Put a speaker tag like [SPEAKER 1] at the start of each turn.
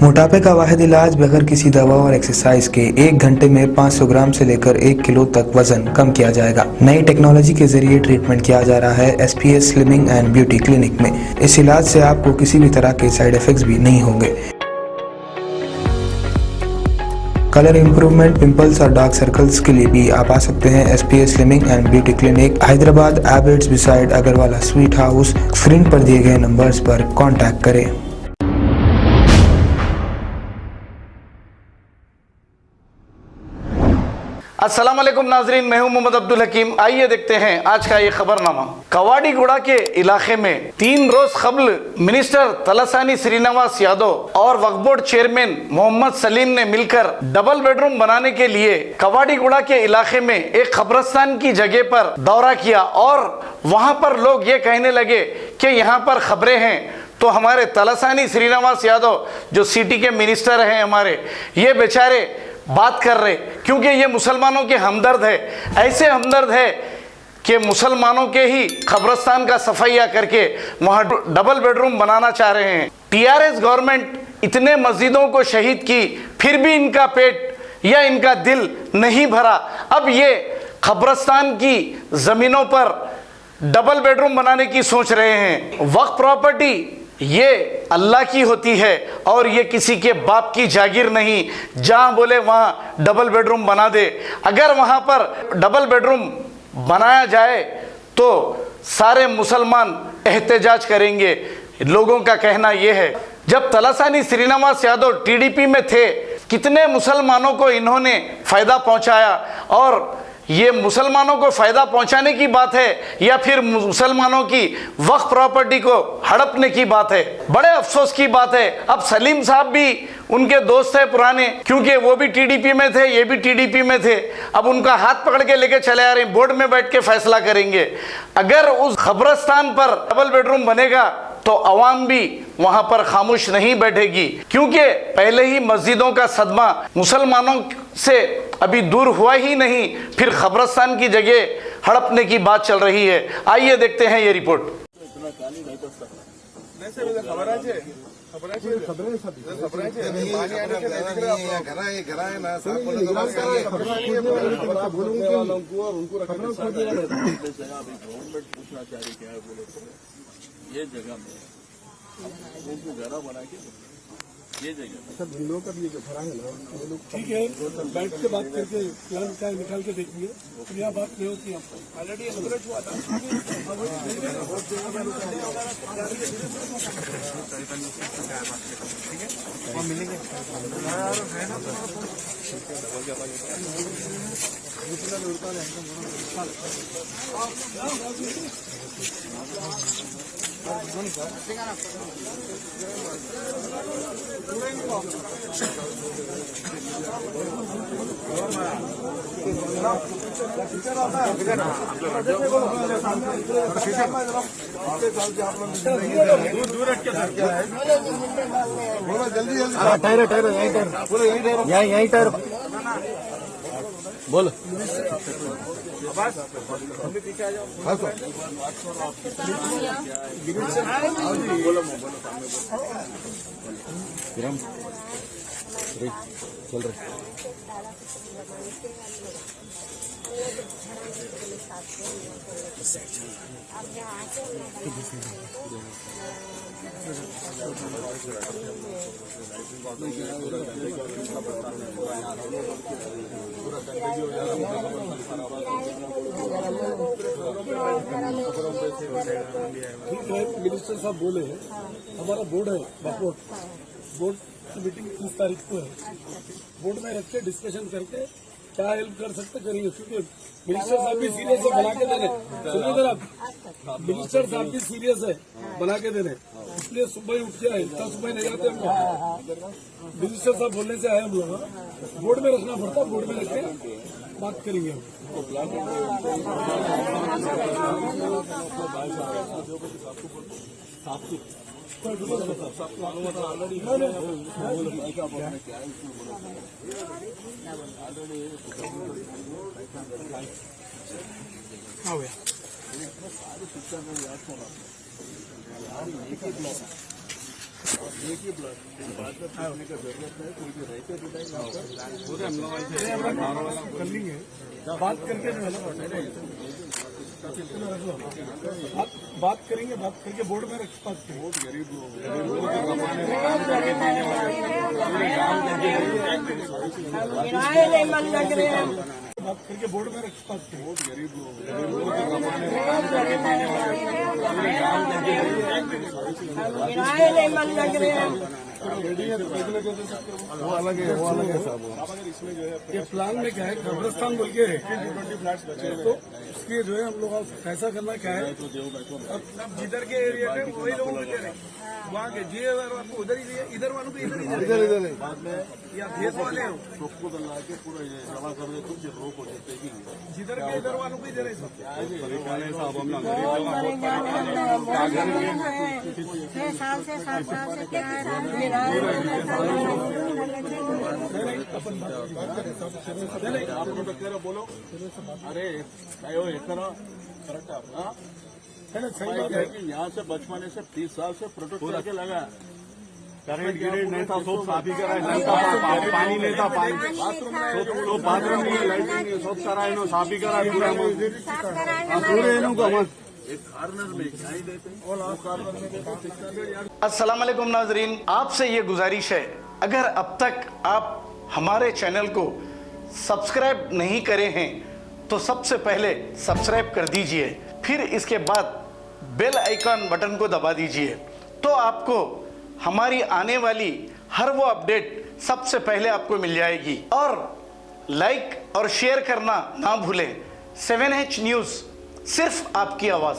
[SPEAKER 1] मोटापे का वाहिद इलाज बगैर किसी दवा और एक्सरसाइज के 1 घंटे में 500 ग्राम से लेकर 1 किलो तक वजन कम किया जाएगा। नई टेक्नोलॉजी के जरिए ट्रीटमेंट किया जा रहा है SPS slimming and beauty clinic में। इस इलाज से आपको किसी भी तरह के साइड इफेक्ट्स भी नहीं होंगे। कलर इंप्रूवमेंट, पिंपल्स और डार्क सर्कल्स के लिए भी आप आ सकते हैं SPS slimming and beauty clinic, Hyderabad, Abids beside Agarwala sweet house. Screen पर दिए गए नंबर्स पर कॉन्टैक्ट करें।
[SPEAKER 2] अस्सलाम वालेकुम नाजरीन, मैं हूं मोहम्मद अब्दुल हकीम। आइए देखते हैं आज का ये खबरनामा। कवाड़ीगुड़ा के इलाके में 3 रोज कबल मिनिस्टर तलसानी श्रीनिवास यादव और वक्फ बोर्ड चेयरमैन मोहम्मद सलीम ने मिलकर डबल बेडरूम बनाने के लिए कवाड़ीगुड़ा के इलाके में एक कब्रिस्तान की जगह पर दौरा किया और वहां पर लोग ये कहने लगे कि यहाँ पर खबरें हैं। तो हमारे तलसानी श्रीनिवास यादव जो सिटी के मिनिस्टर हैं हमारे, ये बेचारे बात कर रहे क्योंकि ये मुसलमानों के हमदर्द है। ऐसे हमदर्द है कि मुसलमानों के ही कब्रिस्तान का सफाइया करके वहाँ डबल बेडरूम बनाना चाह रहे हैं। TRS गवर्नमेंट इतने मस्जिदों को शहीद की, फिर भी इनका पेट या इनका दिल नहीं भरा। अब ये कब्रिस्तान की ज़मीनों पर डबल बेडरूम बनाने की सोच रहे हैं। वक्फ प्रॉपर्टी ये अल्लाह की होती है और ये किसी के बाप की जागीर नहीं। जहाँ बोले वहाँ डबल बेडरूम बना दे। अगर वहाँ पर डबल बेडरूम बनाया जाए तो सारे मुसलमान एहतजाज करेंगे। लोगों का कहना ये है, जब तलसानी श्रीनिवास यादव TDP में थे, कितने मुसलमानों को इन्होंने फ़ायदा पहुँचाया। और ये मुसलमानों को फ़ायदा पहुंचाने की बात है या फिर मुसलमानों की वक्फ प्रॉपर्टी को हड़पने की बात है। बड़े अफसोस की बात है। अब सलीम साहब भी उनके दोस्त है पुराने, क्योंकि वो भी TDP में थे, ये भी TDP में थे। अब उनका हाथ पकड़ के लेके चले आ रहे हैं, बोर्ड में बैठ के फैसला करेंगे। अगर उस कब्रिस्तान पर डबल बेडरूम बनेगा तो अवाम भी वहां पर खामोश नहीं बैठेगी, क्योंकि पहले ही मस्जिदों का सदमा मुसलमानों से अभी दूर हुआ ही नहीं, फिर कब्रिस्तान की जगह हड़पने की बात चल रही है। आइए देखते हैं ये रिपोर्ट।
[SPEAKER 3] ये जगह में उनको घरा बना के ये जगह
[SPEAKER 4] सब दिनों का भी जो भरा है ना, वो लोग ठीक है बैठ के बात करके प्लान क्या निकाल के देखेंगे। तो यहाँ बात नहीं होती, हम ऑलरेडी एनकरेज हुआ था। मिलेंगे यही टायर बोलो। चल रहे मिनिस्टर साहब बोले हमारा बोर्ड है बोर्ड की मीटिंग 30 तारीख को है। बोर्ड में रख के डिस्कशन करके क्या हेल्प कर सकते करेंगे, क्योंकि मिनिस्टर साहब भी सीरियस है बना के देने। सुनिए जरा, मिनिस्टर साहब भी सीरियस है बना के देने, इसलिए सुबह ही उठ के आए। इतना सुबह नहीं आते हम लोग, मिनिस्टर साहब बोलने से आए हम लोग। बोर्ड में रखना पड़ता, बोर्ड में रख के बात करेंगे हम।
[SPEAKER 3] एक ही प्लस बाद में पूछने का जरूरत है, कोई भी रहते भी नहीं यहाँ पर पूरे हम लोग ऐसे
[SPEAKER 4] कर लेंगे, बात करके जो है ना बात करेंगे, बात करके बोर्ड में रख बात करेंगे।
[SPEAKER 3] बहुत गरीब लोग के कमाने में काम करके देने वाले पूरे काम करके
[SPEAKER 4] बात करके बोर्ड में रख बात करेंगे।
[SPEAKER 3] बहुत गरीब लोग के कमाने में काम करके देने वाले पूरे काम करके
[SPEAKER 4] रेडी है तो पैदल दे सकते हो,
[SPEAKER 3] वो अलग है साहब। इसमें जो है
[SPEAKER 4] ये प्लान में क्या है, कब्रिस्तान बोल के है 20 फ्लैट्स बचे हैं, तो उसके जो है हम लोग कैसा करना क्या है, अब जिधर के एरिया में वही लोगों को दे रहे हैं, वहाँ के जी आपको उधर ही दिए, इधर वालों को इधर ही दे
[SPEAKER 3] बाद में
[SPEAKER 4] या भेद वाले हो,
[SPEAKER 3] सबको डला के पूरा जमा कर दे, तुम जो रोक हो जाते हैं
[SPEAKER 4] जिधर के इधर वालों को ही दे रहे हैं सब।
[SPEAKER 3] परेशान है साहब, हम लोग
[SPEAKER 5] 6 साल से 7 साल से क्या है
[SPEAKER 3] आप लोग कह रहे बोलो, अरे भाई एक करो करेक्ट आप
[SPEAKER 4] है ना, सही बात
[SPEAKER 3] है
[SPEAKER 4] है।
[SPEAKER 3] कि यहाँ से बचपने से 30 साल से प्रोटेक्ट करके लगा
[SPEAKER 6] करेंट गिरेंट नहीं था, सब साफ ही करा है, पानी नहीं था, पानी तो बाथरूम नहीं, लाइटिंग नहीं, सब करा है, साफ ही करा है पूरा पूरे इन्हों को हम
[SPEAKER 3] एक कार्नर में क्या ही देते हैं, और कार्नर में देते हैं।
[SPEAKER 2] अस्सलाम वालेकुम नाजरीन, आपसे ये गुजारिश है, अगर अब तक आप हमारे चैनल को सब्सक्राइब नहीं करे हैं तो सबसे पहले सब्सक्राइब कर दीजिए, फिर इसके बाद बेल आइकन बटन को दबा दीजिए, तो आपको हमारी आने वाली हर वो अपडेट सबसे पहले आपको मिल जाएगी। और लाइक और शेयर करना ना भूलें। 7H न्यूज़, सिर्फ आपकी आवाज़।